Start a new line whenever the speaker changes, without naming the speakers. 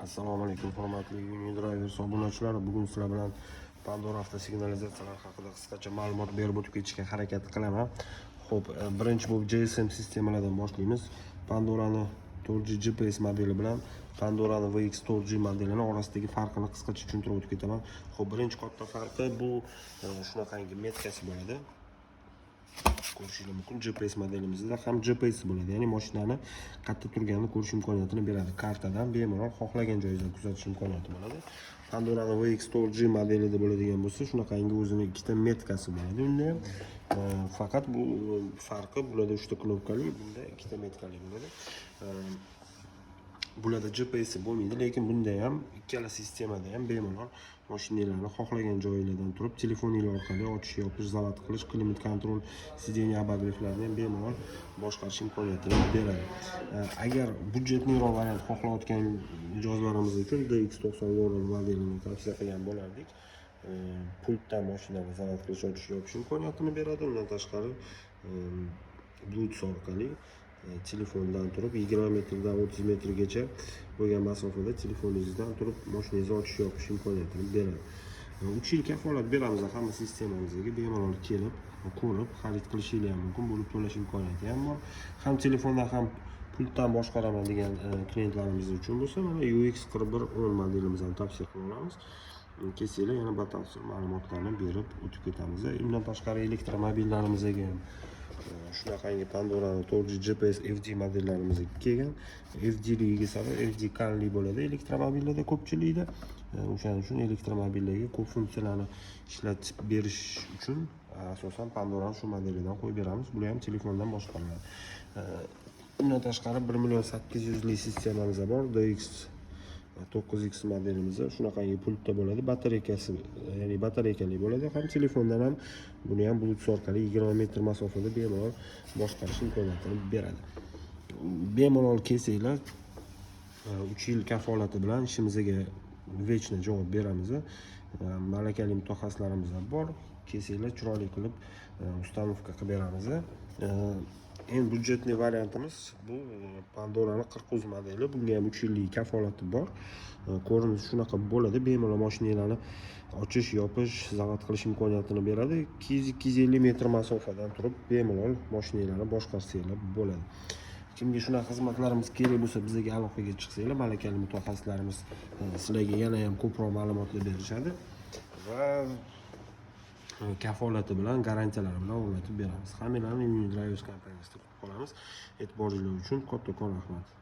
Assalomu alaykum, hurmatli Unidriver obunachilar. Bugun sizlar bilan Pandora avtosignalizatsiyalar haqida qisqacha ma'lumot berib o'tib ketishga harakat qilaman. Xo'p, birinchi bo'lib GSM sistemalardan boshlaymiz. Pandorani 4G GPS modeli bilan Pandorani VX 4G modelini orasidagi farqini qisqacha tushuntirib o'tib ketaman. Xo'p, birinchi katta farqi bu shunaqangi metkasi bo'ladi. Ko'rishingiz mumkin. GPS modelimizda ham GPS bo'ladi, ya'ni mashinani qayerda turganini ko'rish imkoniyatini beradi. Kartadan bemalol xohlagan joyingizdan kuzatish imkoniyati bo'ladi. Pandora'ning VX 4G modelida bo'ladigan bo'lsa, shunaqangi o'zining ikkita metkasi bo'ladi. Unda ham faqat bu farqi, bularda 3 ta knopkali, bunda 2 ta metkali bo'ladi. Bularda GPS bo'lmaydi, lekin bunda ham ikkala sistemada ham bemalol mashinalarni xohlagan joylardan turib telefoningiz orqali ochish, yopish, zavat qilish, klimat kontrol, sideniya obogreflarini ham bemalol boshqarish imkoniyatini beradi. Agar budjetliroq variant xohlayotgan mijozlarimiz uchun DX90 modelini tavsiya qilgan bo'lardik. Pultdan mashinani zavat qilish, ochish, yopish imkoniyatini beradi. Undan tashqari Bluetooth orqali telefondan turib 20 metrdan 30 metrgacha bo'lgan masofada telefoningizdan turib mashinangizni ochish, yopish imkoniyatini beradi. 3 yil kafolat beramiz hamma sistemamizga. Bemalol kelib, ko'rib, xarid qilishingiz ham mumkin, bo'lib to'lash imkoniyati ham bor. Ham telefondan ham pultdan boshqaraman degan klientlarimiz uchun bo'lsa, mana UX4110 modelimizni tavsiya qilamiz. Kelsanglar yana batafsil ma'lumotlarni berib o'tib ketamiz. Undan tashqari elektromobillarimizga ham shunaqangi Pandora'ning 4G GPS FD modellarimiz kelgan. FDligiga sabab FD kanli bo'ladi elektromobillarda ko'pchilikda. O'shaning uchun elektromobillarga ko'p funksiyalarni ishlatib berish uchun asosan Pandora'ning shu modelidan qo'yib beramiz. Bular ham telefondan boshqariladi. Undan tashqari 1.8 million sistemamiz bor. DX9X modelimizda shunaqangi pultda bo'ladi. Batareykasi, ya'ni batareykali bo'ladi. Ham telefondan ham buni ham Bluetooth orqali 20 metr masofada bemalol boshqarish imkoniyatini beradi. Bemalol kelsanglar 3 yil kafolati bilan ishimizga vechna javob beramiz. Malakali mutaxassislarimiz bor. Kelsanglar chiroyli qilib ustanovka qilib beramiz. Eng budjetli variantimiz bu Pandora'ning 40 modeli. Bunga ham 3 yillik kafolati bor. Ko'rinishi shunaqa bo'ladi. Bemalol mashinalarni ochish, yopish, zavat qilish imkoniyatini beradi. 200-250 metr masofadan turib bemalol mashinalarni boshqarsanglar bo'ladi. Kimga shunaqa xizmatlarimiz kerak bo'lsa, bizga aloqaga chiqsanglar, malakali mutaxassislarimiz sizlarga yana ham ko'proq ma'lumotlar berishadi va kafolati bilan, garantiyalari bilan o'rnatib beramiz. Hammalarni Unidriver kompaniyasida qolamiz. E'tiboringiz uchun kattakon rahmat.